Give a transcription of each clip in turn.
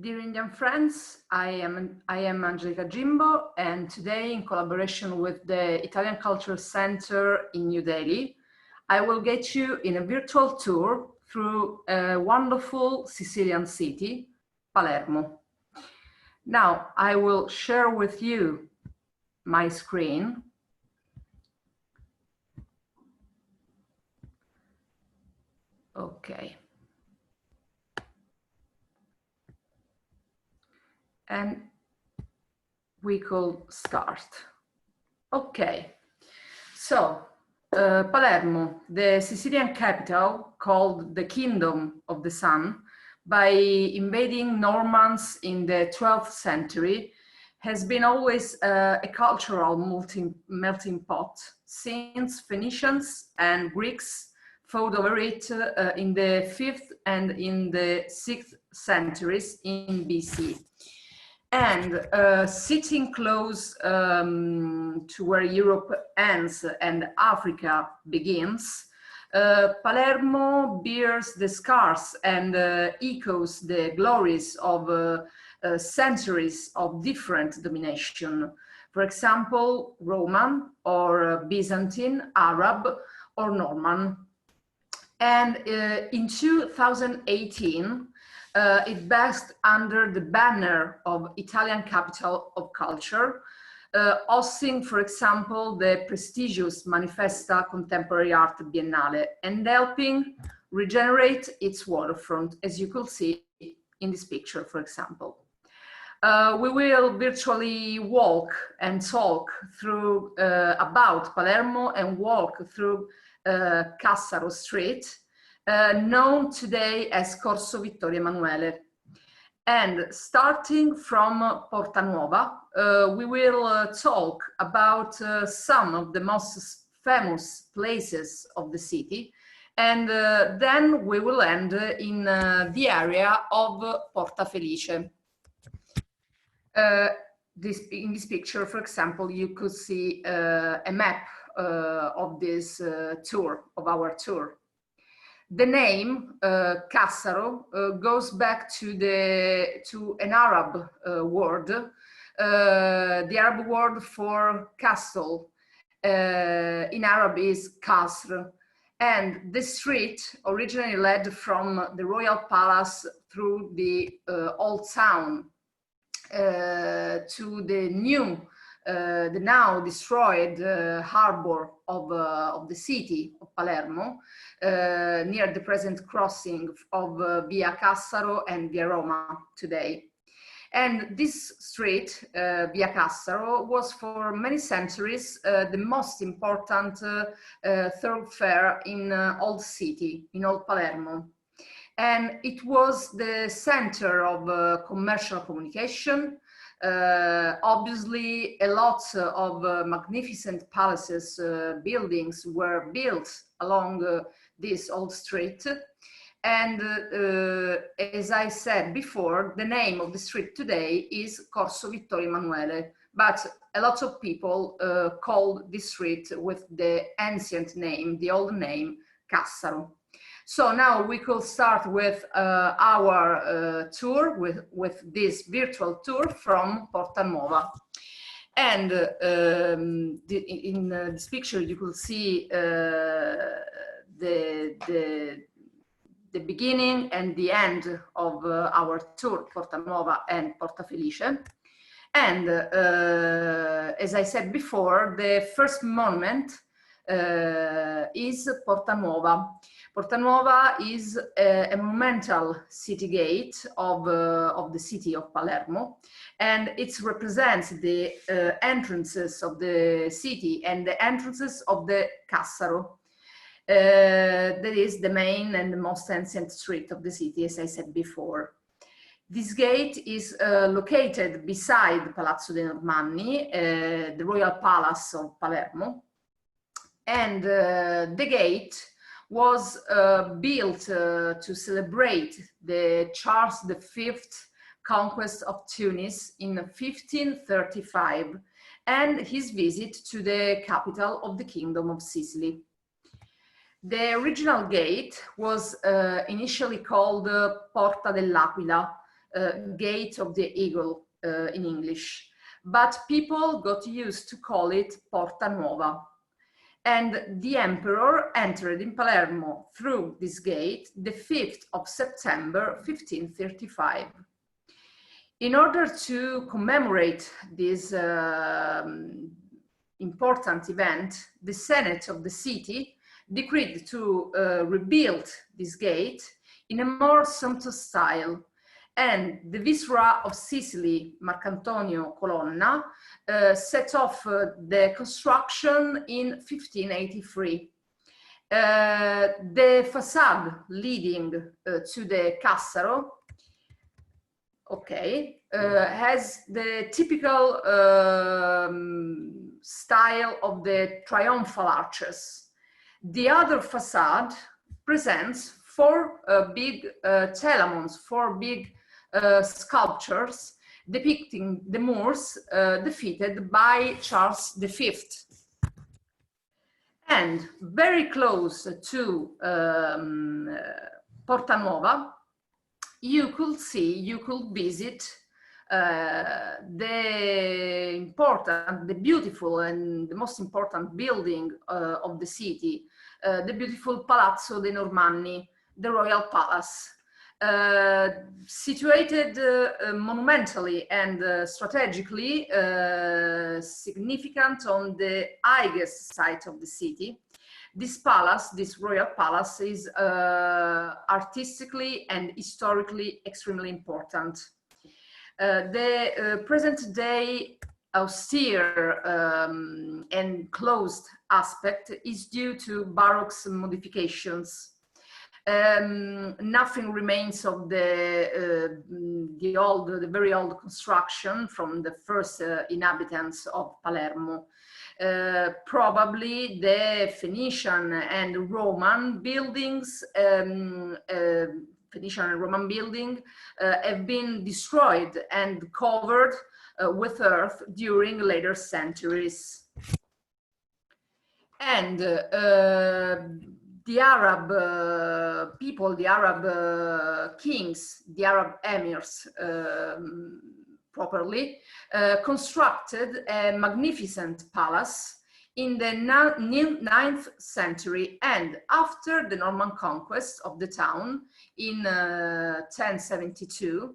Dear Indian friends, I am Angelina Jimbo, and today, in collaboration with the Italian Cultural Center in New Delhi, I will get you in a virtual tour through a wonderful Sicilian city, Palermo. Now, I will share with you my screen. Okay. And we could start. Okay, so Palermo, the Sicilian capital, called the Kingdom of the Sun by invading Normans in the 12th century, has been always a cultural melting pot since Phoenicians and Greeks fought over it in the 5th and in the 6th centuries in BC. And sitting close to where Europe ends and Africa begins, Palermo bears the scars and echoes the glories of centuries of different domination. For example, Roman or Byzantine, Arab or Norman. And in 2018, it basked under the banner of Italian Capital of Culture, hosting, for example, the prestigious Manifesta Contemporary Art Biennale and helping regenerate its waterfront, as you could see in this picture, for example. We will virtually walk and talk through about Palermo and walk through Cassaro Street, known today as Corso Vittorio Emanuele. And starting from Portanova, we will talk about some of the most famous places of the city, and then we will end in the area of Porta Felicia. In this picture, for example, you could see a map of this tour, of our tour. The name Cassaro goes back to an Arab word, the Arab word for castle. In Arab is Kasr, and the street originally led from the royal palace through the old town to the new, the now destroyed harbor of the city of Palermo, near the present crossing of Via Cassaro and Via Roma today. And this street, Via Cassaro, was for many centuries the most important thoroughfare in Old City, in Old Palermo. And it was the center of commercial communication. Obviously, a lot of magnificent palaces, buildings were built along this old street. And as I said before, the name of the street today is Corso Vittorio Emanuele, but a lot of people call this street with the ancient name, the old name, Cassaro. So now we could start with our tour, with this virtual tour from Portamova. And in this picture, you could see the beginning and the end of our tour, Portamova and Porta Felicia. And as I said before, the first monument is Portamova. Portanova is a monumental city gate of the city of Palermo, and it represents the entrances of the city and the entrances of the Cassaro. That is the main and the most ancient street of the city, as I said before. This gate is located beside Palazzo dei Normanni, the royal palace of Palermo, and the gate was built to celebrate the Charles V conquest of Tunis in 1535 and his visit to the capital of the Kingdom of Sicily. The original gate was initially called Porta dell'Aquila, Gate of the Eagle in English, but people got used to call it Porta Nuova. And the emperor entered in Palermo through this gate the 5th of September 1535. In order to commemorate this important event, the Senate of the city decreed to rebuild this gate in a more sumptuous style, and the Viceroy of Sicily, Marcantonio Colonna, set off the construction in 1583. The facade leading to the Cassaro, has the typical style of the triumphal arches. The other facade presents four big telamons, four big sculptures depicting the Moors defeated by Charles V. And very close to Porta Nuova, you could visit the beautiful and the most important building of the city, the beautiful Palazzo dei Normanni, the Royal Palace. Situated monumentally and strategically significant on the highest site of the city, this palace, this royal palace, is artistically and historically extremely important. The present day austere and closed aspect is due to baroque modifications. Nothing remains of the very old construction from the first inhabitants of Palermo. Probably the Phoenician and Roman buildings, have been destroyed and covered with earth during later centuries. And the Arab people, the Arab kings, the Arab emirs, properly, constructed a magnificent palace in the 9th century, and after the Norman conquest of the town in 1072,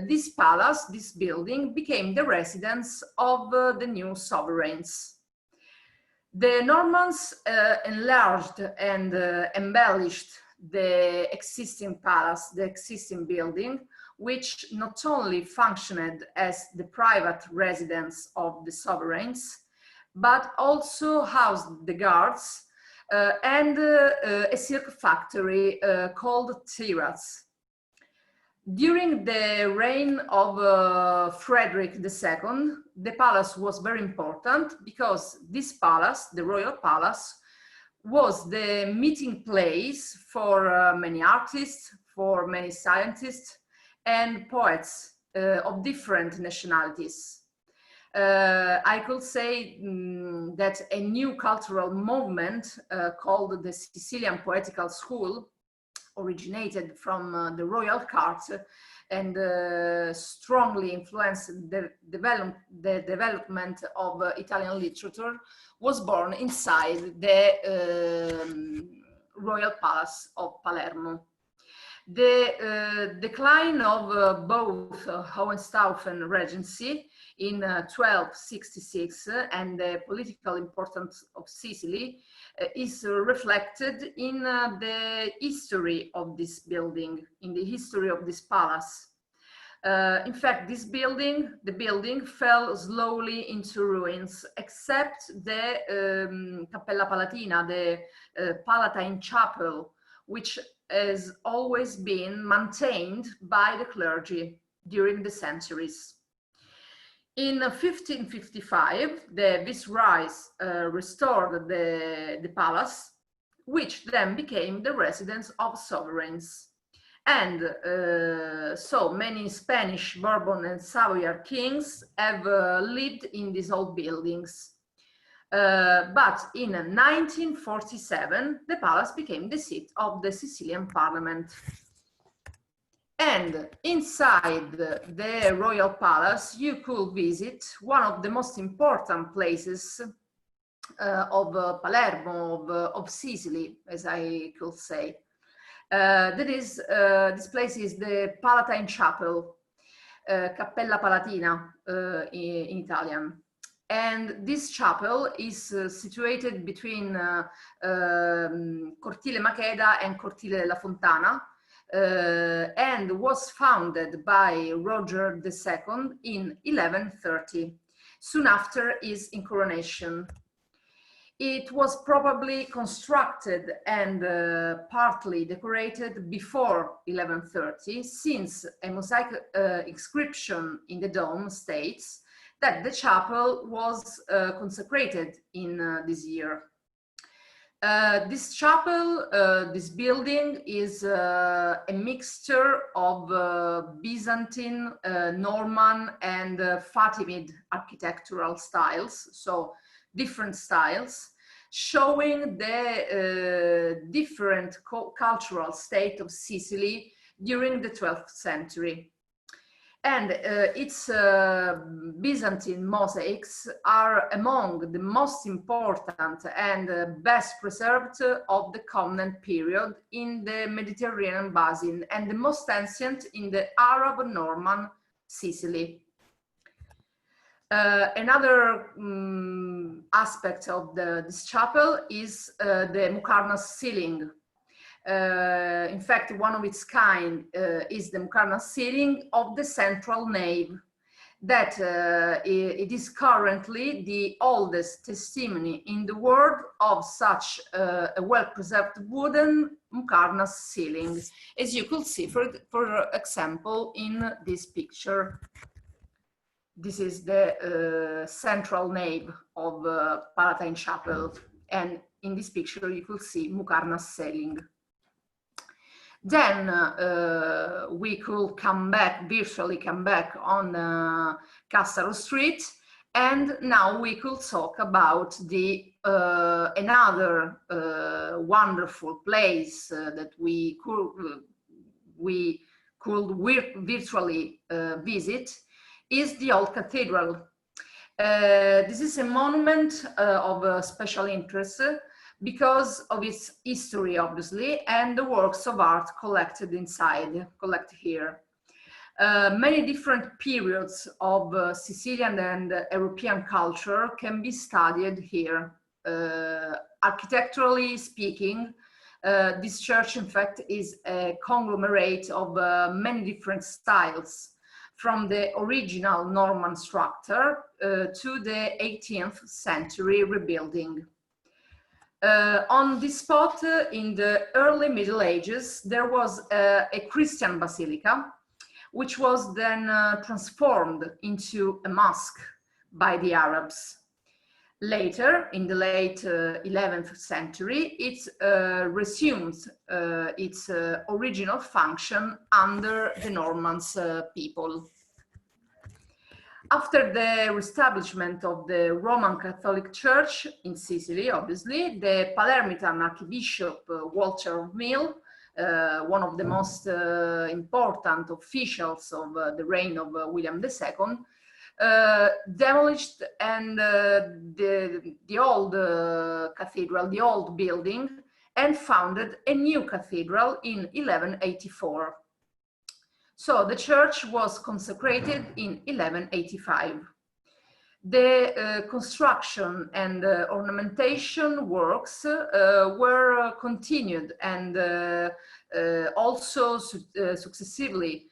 this palace, this building, became the residence of the new sovereigns. The Normans enlarged and embellished the existing palace, the existing building, which not only functioned as the private residence of the sovereigns, but also housed the guards and a silk factory called Tiras. During the reign of Frederick II, the palace was very important because this palace, the royal palace, was the meeting place for many artists, for many scientists and poets of different nationalities. I could say that a new cultural movement called the Sicilian Poetical School originated from the royal court and strongly influenced the development of Italian literature, was born inside the royal palace of Palermo. The decline of both Hohenstaufen Regency in 1266 and the political importance of Sicily is reflected in the history of this building, in the history of this palace. In fact, the building fell slowly into ruins, except the Cappella Palatina, the Palatine Chapel, which has always been maintained by the clergy during the centuries. In 1555, the viceroys restored the palace, which then became the residence of sovereigns. And so many Spanish, Bourbon and Savoyard kings have lived in these old buildings. But in 1947, the palace became the seat of the Sicilian parliament. And inside the royal palace, you could visit one of the most important places of Palermo, of Sicily, as I could say. This place is the Palatine Chapel, Cappella Palatina in Italian. And this chapel is situated between Cortile Macheda and Cortile della Fontana, and was founded by Roger II in 1130, soon after his incoronation. It was probably constructed and partly decorated before 1130, since a mosaic inscription in the dome states that the chapel was consecrated in this year. This chapel, this building, is a mixture of Byzantine, Norman, and Fatimid architectural styles, so different styles, showing the different cultural state of Sicily during the 12th century. And its Byzantine mosaics are among the most important and best preserved of the Covenant period in the Mediterranean basin, and the most ancient in the Arab-Norman Sicily. Another aspect of this chapel is the Mukharna Ceiling. In fact, one of its kind is the Mukharna Ceiling of the central nave. That it is currently the oldest testimony in the world of such a well-preserved wooden Mukharna ceiling, as you could see, for example, in this picture. This is the central nave of Palatine Chapel, and in this picture you could see Mukharna Ceiling. Then we could virtually come back on Cassaro Street, and now we could talk about the another wonderful place that we could virtually visit, is the Old Cathedral. This is a monument of special interest because of its history, obviously, and the works of art collected here. Many different periods of Sicilian and European culture can be studied here. Architecturally speaking, this church, in fact, is a conglomerate of many different styles, from the original Norman structure to the 18th century rebuilding. On this spot, in the early Middle Ages, there was a Christian basilica, which was then transformed into a mosque by the Arabs. Later, in the late 11th century, it resumes its original function under the Normans people. After the reestablishment of the Roman Catholic Church in Sicily, obviously, the Palermitan Archbishop Walter of Mill, one of the most important officials of the reign of William II, demolished and the old cathedral, the old building, and founded a new cathedral in 1184. So the church was consecrated in 1185. The construction and ornamentation works were continued and also successively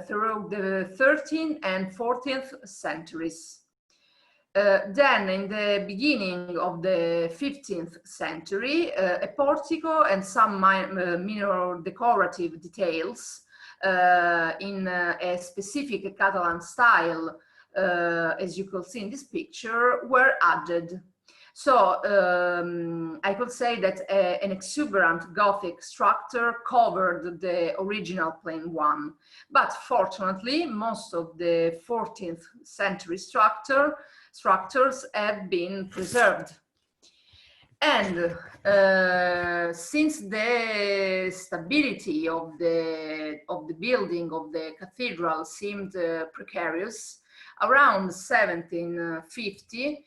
through the 13th and 14th centuries. Then, in the beginning of the 15th century, a portico and some minor decorative details in a specific Catalan style, as you could see in this picture, were added. So I could say that an exuberant Gothic structure covered the original plain one, but fortunately most of the 14th century structures have been preserved. And since the stability of the building of the cathedral seemed precarious, around 1750,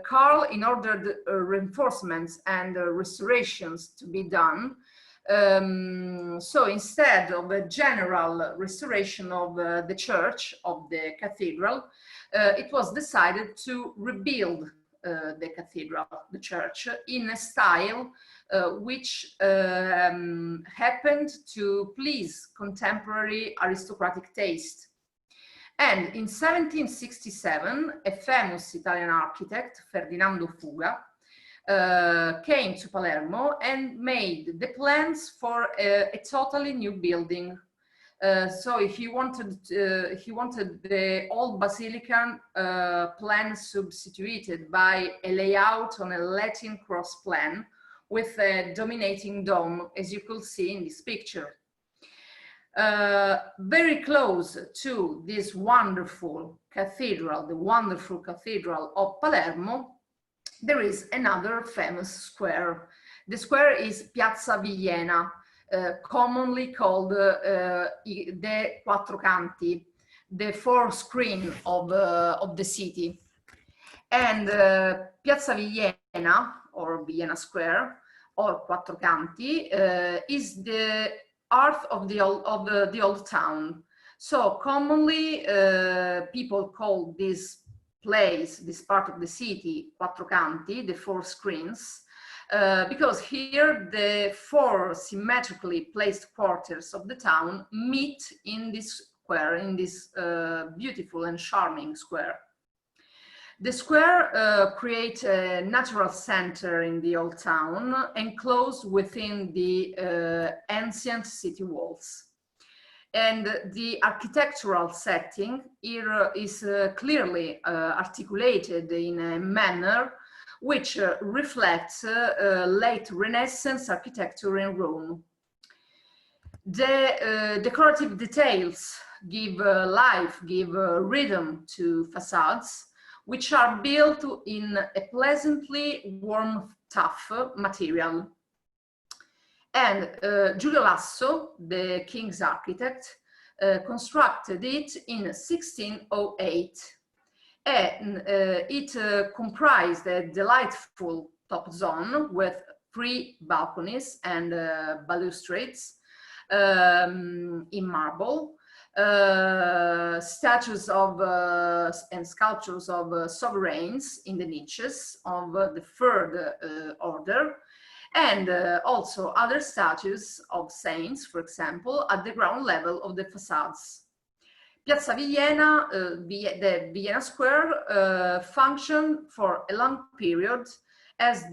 Karl, in order reinforcements and restorations to be done, so instead of a general restoration of the church, of the cathedral, it was decided to rebuild the cathedral, the church, in a style which happened to please contemporary aristocratic taste. And in 1767, a famous Italian architect, Ferdinando Fuga, came to Palermo and made the plans for a totally new building. So he wanted the old basilican plan substituted by a layout on a Latin cross plan with a dominating dome, as you could see in this picture. Very close to this wonderful cathedral, the wonderful cathedral of Palermo, there is another famous square. The square is Piazza Villana, commonly called the Quattrocanti, the four screen of the city. And Piazza Villana, or Villana Square, or Quattrocanti, is the heart of the old town. So commonly people call this place, this part of the city, Quattrocanti, the four screens, because here the four symmetrically placed quarters of the town meet in this square, in this beautiful and charming square. The square creates a natural center in the old town, enclosed within the ancient city walls. And the architectural setting here is clearly articulated in a manner which reflects late Renaissance architecture in Rome. The decorative details give life, give rhythm to facades, which are built in a pleasantly warm, tough material. And Giulio Lasso, the king's architect, constructed it in 1608. And it comprised a delightful top zone with 3 balconies and balustrades in marble, statues of and sculptures of sovereigns in the niches of the 3rd order, and also other statues of saints, for example, at the ground level of the facades. Piazza Villana, the Villana Square, functioned for a long period as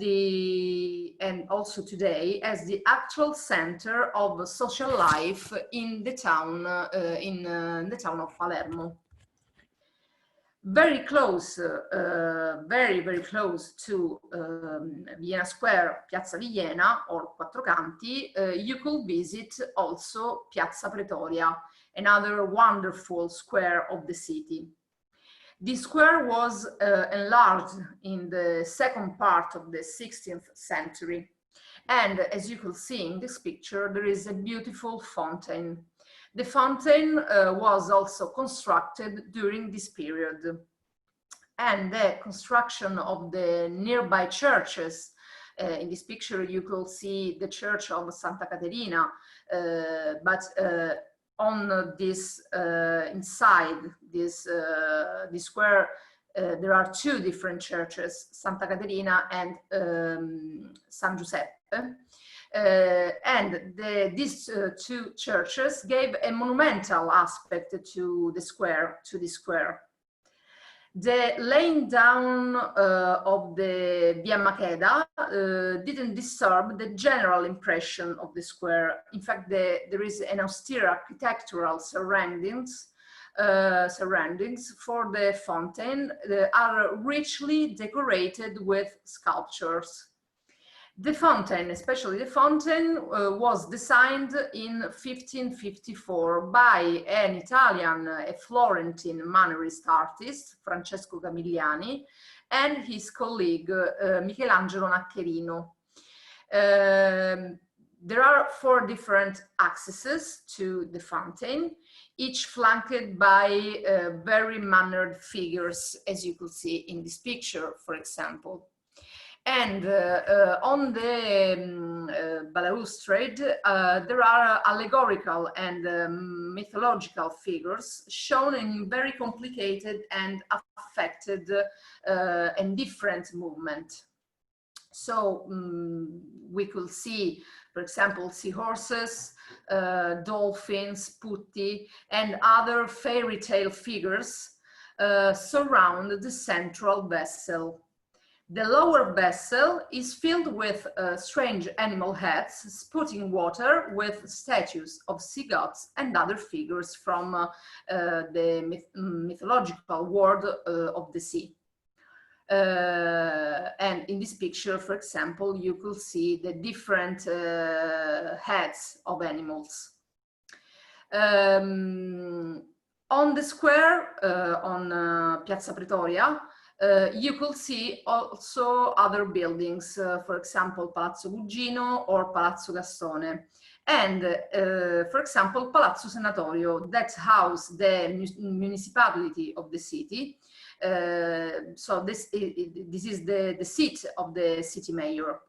and also today, as the actual center of social life in the town, the town of Palermo. Very close, very close to Villana Square, Piazza Villana, or Quattrocanti, you could visit also Piazza Pretoria, another wonderful square of the city. This square was enlarged in the second part of the 16th century. And as you can see in this picture, there is a beautiful fountain. The fountain was also constructed during this period. And the construction of the nearby churches, in this picture you could see the church of Santa Caterina, but on this inside this square there are 2 different churches, Santa Caterina and San Giuseppe. And these 2 churches gave a monumental aspect to the square, The laying down of the Via Maqueda didn't disturb the general impression of the square. In fact, there is an austere architectural surroundings for the fountain that are richly decorated with sculptures. The fountain, especially the fountain, was designed in 1554 by an Italian, a Florentine Mannerist artist, Francesco Camigliani, and his colleague Michelangelo Naccherino. There are 4 different accesses to the fountain, each flanked by very mannered figures, as you could see in this picture, for example. And on the balustrade, there are allegorical and mythological figures shown in very complicated and affected and different movement. So we could see, for example, seahorses, dolphins, putti, and other fairy tale figures surround the central vessel. The lower vessel is filled with strange animal heads spouting water, with statues of sea gods and other figures from the mythological world of the sea. And in this picture, for example, you could see the different heads of animals. On the square, on Piazza Pretoria, you could see also other buildings, for example, Palazzo Gugino or Palazzo Gastone. And, for example, Palazzo Senatorio, that housed the municipality of the city. So this is the seat of the city mayor.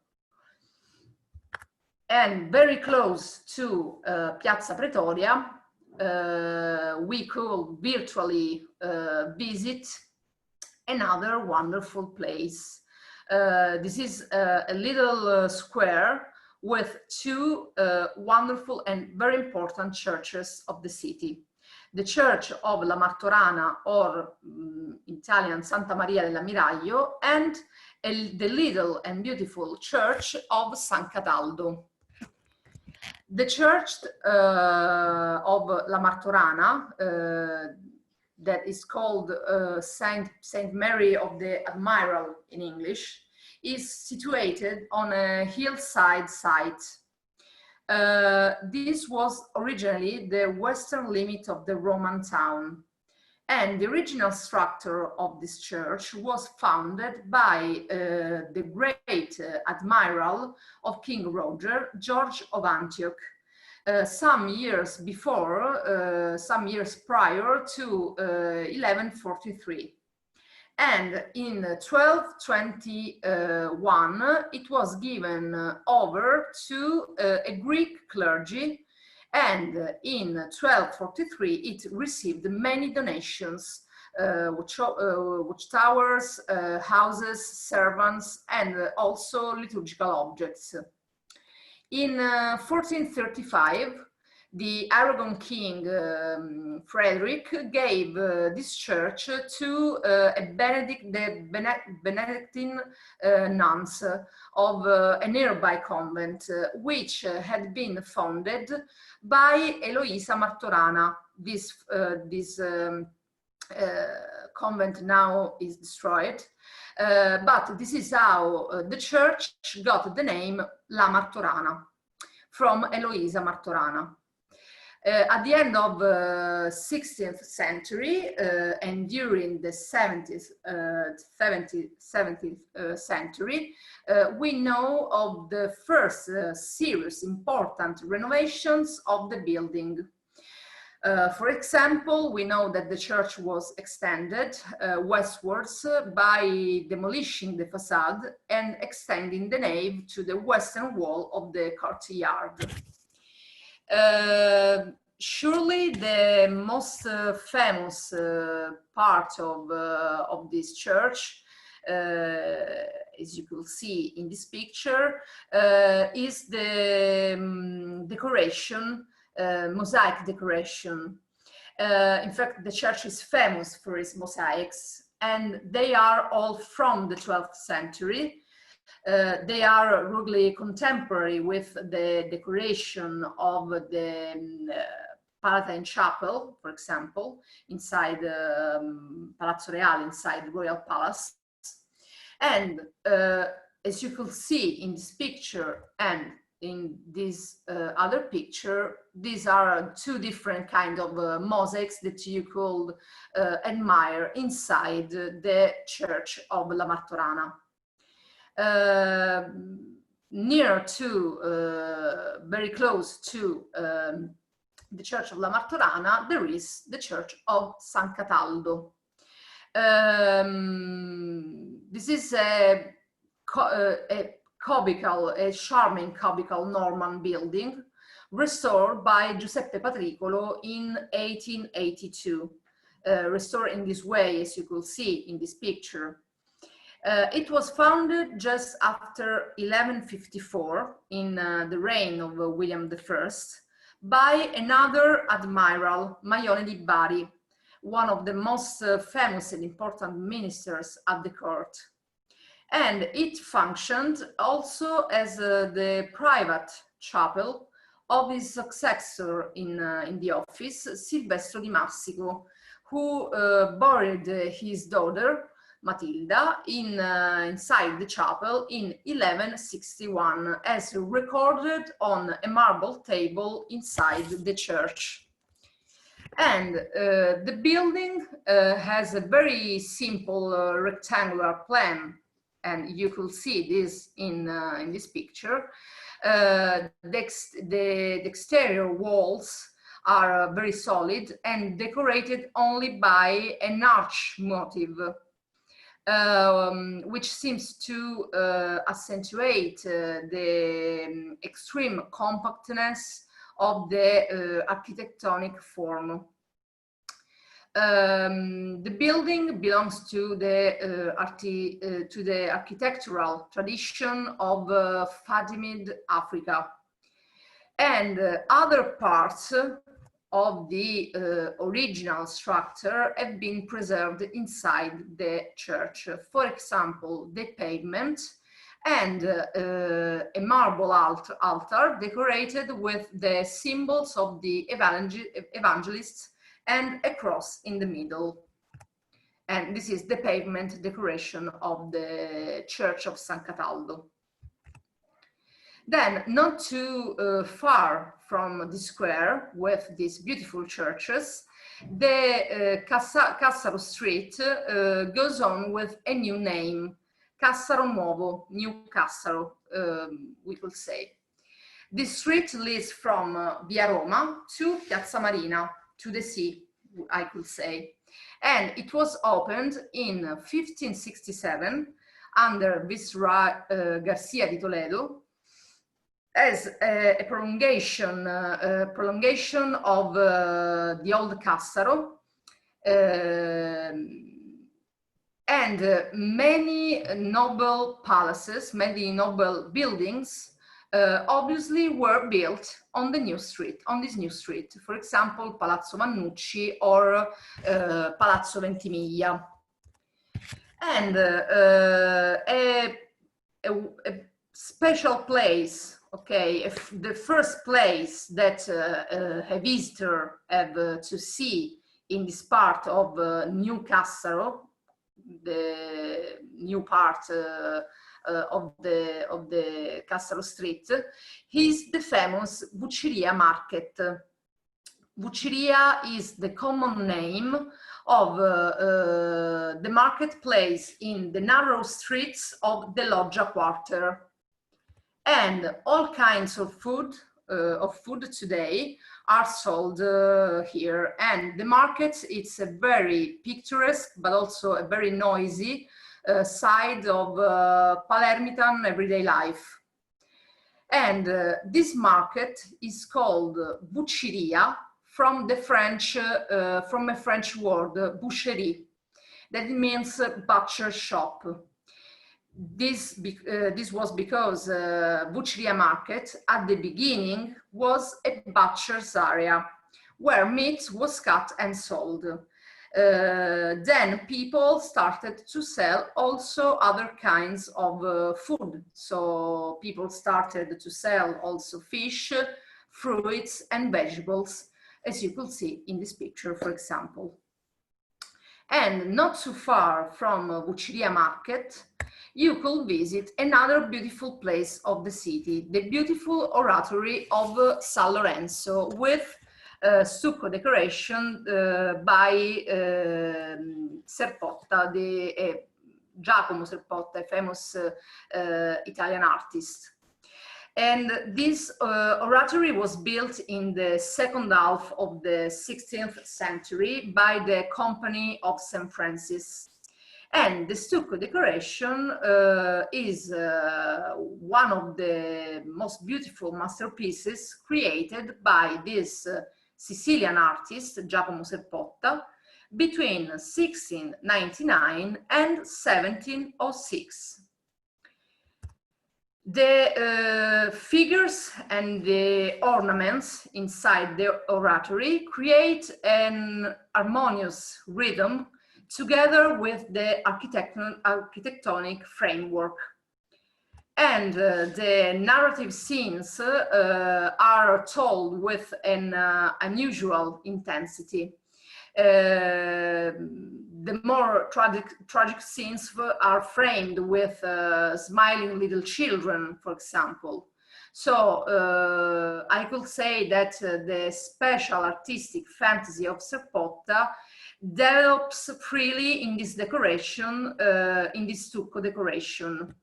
And very close to Piazza Pretoria, we could virtually visit another wonderful place. This is a little square with 2 wonderful and very important churches of the city. The Church of La Martorana, or in Italian Santa Maria dell'Ammiraglio, and the little and beautiful Church of San Cataldo. The Church of La Martorana, that is called Saint Mary of the Admiral in English, is situated on a hillside site. This was originally the western limit of the Roman town, and the original structure of this church was founded by the great admiral of King Roger, George of Antioch, some years prior to 1143. And in 1221, it was given over to a Greek clergy, and in 1243, it received many donations, watchtowers, houses, servants, and also liturgical objects. In 1435, the Aragon king Frederick gave this church to the Benedictine nuns of a nearby convent, which had been founded by Eloisa Martorana. This convent now is destroyed, but this is how the church got the name La Martorana, from Eloisa Martorana. At the end of the 16th century and during the 17th century, we know of the first serious important renovations of the building. For example, we know that the church was extended westwards by demolishing the facade and extending the nave to the western wall of the courtyard. Surely the most famous part of this church, as you can see in this picture, is the decoration, mosaic decoration. In fact, the church is famous for its mosaics, and they are all from the 12th century. They are really contemporary with the decoration of the Palatine Chapel, for example, inside Palazzo Reale, inside the Royal Palace. And as you can see in this picture and in this other picture, these are two different kind of mosaics that you could admire inside the Church of La Martorana. Near to, very close to the Church of La Martorana, there is the Church of San Cataldo. This is a charming cubical Norman building restored by Giuseppe Patricolo in 1882. Restored in this way, as you could see in this picture. It was founded just after 1154 in the reign of William I by another admiral, Maione di Bari, one of the most famous and important ministers at the court. And it functioned also as the private chapel of his successor in the office, Silvestro di Massico, who buried his daughter, Matilda, inside the chapel in 1161, as recorded on a marble table inside the church. And the building has a very simple rectangular plan, and you could see this in this picture. The exterior walls are very solid and decorated only by an arch motif, which seems to accentuate the extreme compactness of the architectonic form. The building belongs to the architectural tradition of Fatimid Africa, and other parts of the original structure have been preserved inside the church. For example, the pavement and a marble altar decorated with the symbols of the evangelists and a cross in the middle. And this is the pavement decoration of the Church of San Cataldo. Then, not too far from the square with these beautiful churches, the Cassaro Street goes on with a new name, Cassaro Nuovo, New Cassaro, we could say. This street leads from Via Roma to Piazza Marina, to the sea, I could say. And it was opened in 1567 under Viceroy Garcia di Toledo as a prolongation of the old Cassaro, and many noble palaces, many noble buildings obviously were built on the new street, on this new street. For example, Palazzo Vannucci or Palazzo Ventimiglia. And a special place, okay, the first place that a visitor have to see in this part of New Cassaro, the new part of the Cassaro Street, is the famous Bucceria Market. Bucceria is the common name of the marketplace in the narrow streets of the Loggia Quarter. And all kinds of food today are sold here. And the market, it's a very picturesque, but also a very noisy side of Palermitan everyday life. And this market is called Bucceria from the French, from a French word, boucherie, that means butcher shop. This was because Bucceria Market at the beginning was a butcher's area where meat was cut and sold. Then people started to sell also other kinds of food. So people started to sell also fish, fruits and vegetables, as you could see in this picture, for example. And not too far from Vucciria Market, you could visit another beautiful place of the city, the beautiful oratory of San Lorenzo, with stucco decoration by Serpotta, Giacomo Serpotta, a famous Italian artist. And this oratory was built in the second half of the 16th century by the Company of St. Francis. And the stucco decoration is one of the most beautiful masterpieces created by this Sicilian artist, Giacomo Serpotta, between 1699 and 1706. The figures and the ornaments inside the oratory create an harmonious rhythm together with the architectonic framework. And the narrative scenes are told with an unusual intensity. The more tragic scenes are framed with smiling little children, for example. So I could say that the special artistic fantasy of Serpotta develops freely in this decoration, in this stucco decoration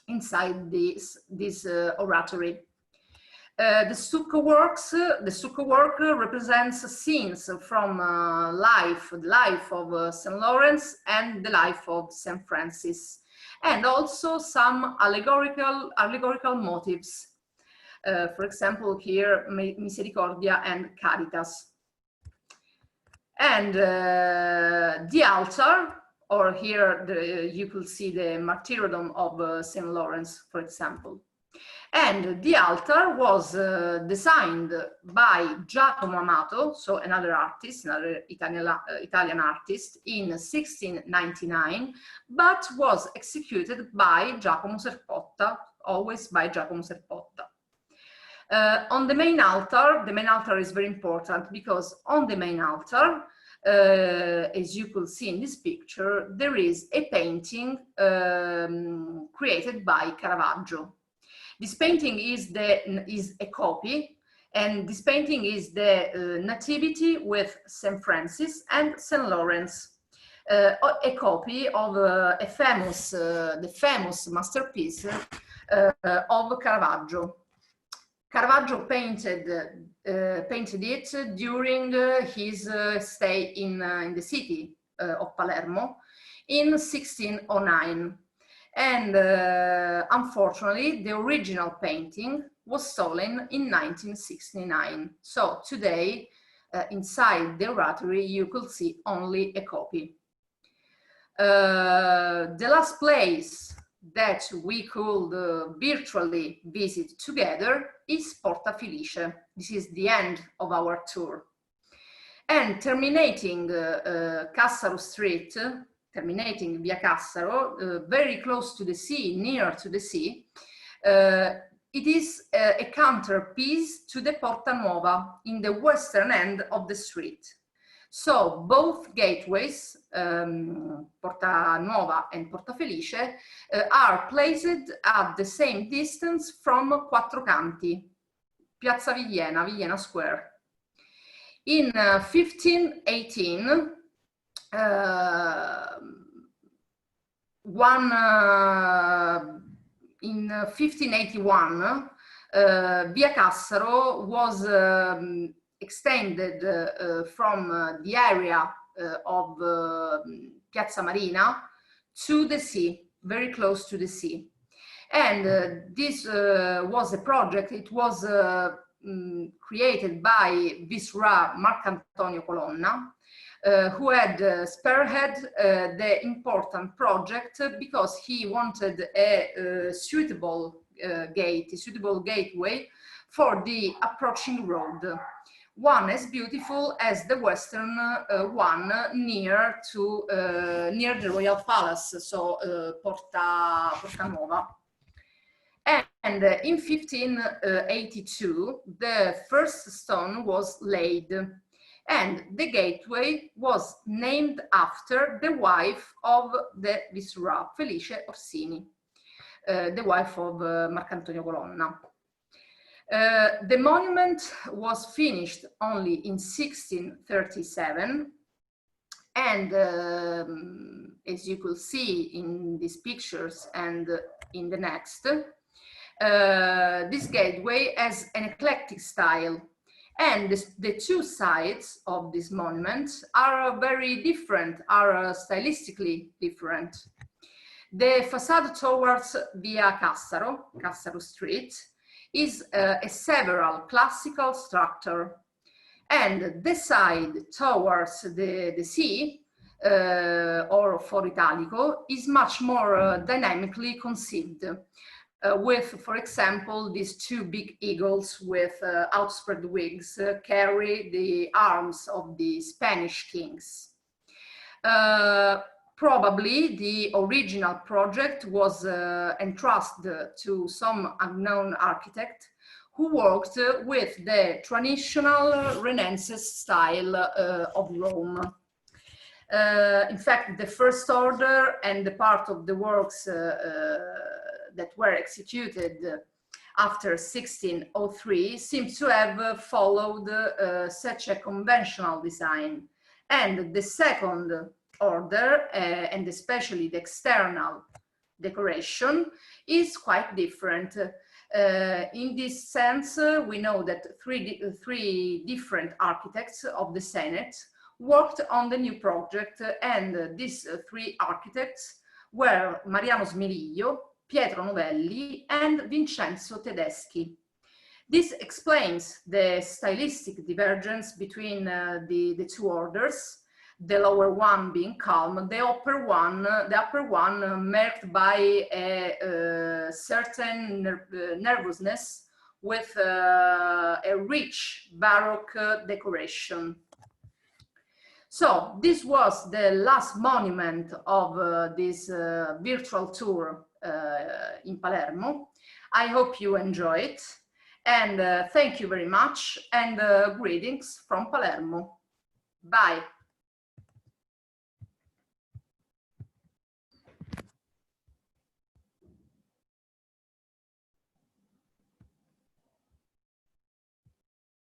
inside this oratory. The stucco work represents scenes from the life of St. Lawrence and the life of St. Francis, and also some allegorical motives. For example, here Misericordia and Caritas. And the altar, or here you could see the martyrdom of St. Lawrence, for example. And the altar was designed by Giacomo Amato, so another artist, another Italian artist, in 1699, but was executed by Giacomo Serpotta, always by Giacomo Serpotta. On the main altar is very important because on the main altar, as you could see in this picture, there is a painting created by Caravaggio. This painting is a copy, and this painting is the Nativity with St. Francis and St. Lawrence, a copy of the famous masterpiece of Caravaggio. Caravaggio painted it during his stay in the city of Palermo in 1609. And unfortunately, the original painting was stolen in 1969. So today, inside the oratory, you could see only a copy. The last place that we could virtually visit together is Porta Felicia. This is the end of our tour. And terminating Cassaro Street, terminating Via Cassaro, very close to the sea, near to the sea, it is a counterpiece to the Porta Nuova in the western end of the street. So both gateways, Porta Nuova and Porta Felice, are placed at the same distance from Quattrocanti, Piazza Villana, Villana Square. In 1518, in 1581, Via Cassaro was extended from the area of Piazza Marina to the sea, very close to the sea. And this was a project, it was created by Viceroy Marcantonio Colonna, who had spearhead the important project because he wanted a suitable gateway for the approaching road. One as beautiful as the western one near the Royal Palace, so Porta Nuova. And in 1582, the first stone was laid. And the gateway was named after the wife of the Viceroy, Felice Orsini, the wife of Marcantonio Colonna. The monument was finished only in 1637, and as you could see in these pictures and in the next, this gateway has an eclectic style, and the two sides of this monument are very different, are stylistically different. The facade towards Via Cassaro Street, is a several classical structure, and the side towards the sea, or For Italico, is much more dynamically conceived, with, for example, these two big eagles with outspread wings carry the arms of the Spanish kings. Probably the original project was entrusted to some unknown architect who worked with the traditional Renaissance style of Rome. In fact, the first order and the part of the works that were executed after 1603 seems to have followed such a conventional design. And the second order, and especially the external decoration, is quite different. In this sense, we know that three different architects of the Senate worked on the new project, and these three architects were Mariano Smiriglio, Pietro Novelli, and Vincenzo Tedeschi. This explains the stylistic divergence between the two orders, the lower one being calm, the upper one marked by a certain nervousness with a rich baroque decoration. So this was the last monument of this virtual tour in Palermo. I hope you enjoy it, and thank you very much, and greetings from Palermo. Bye.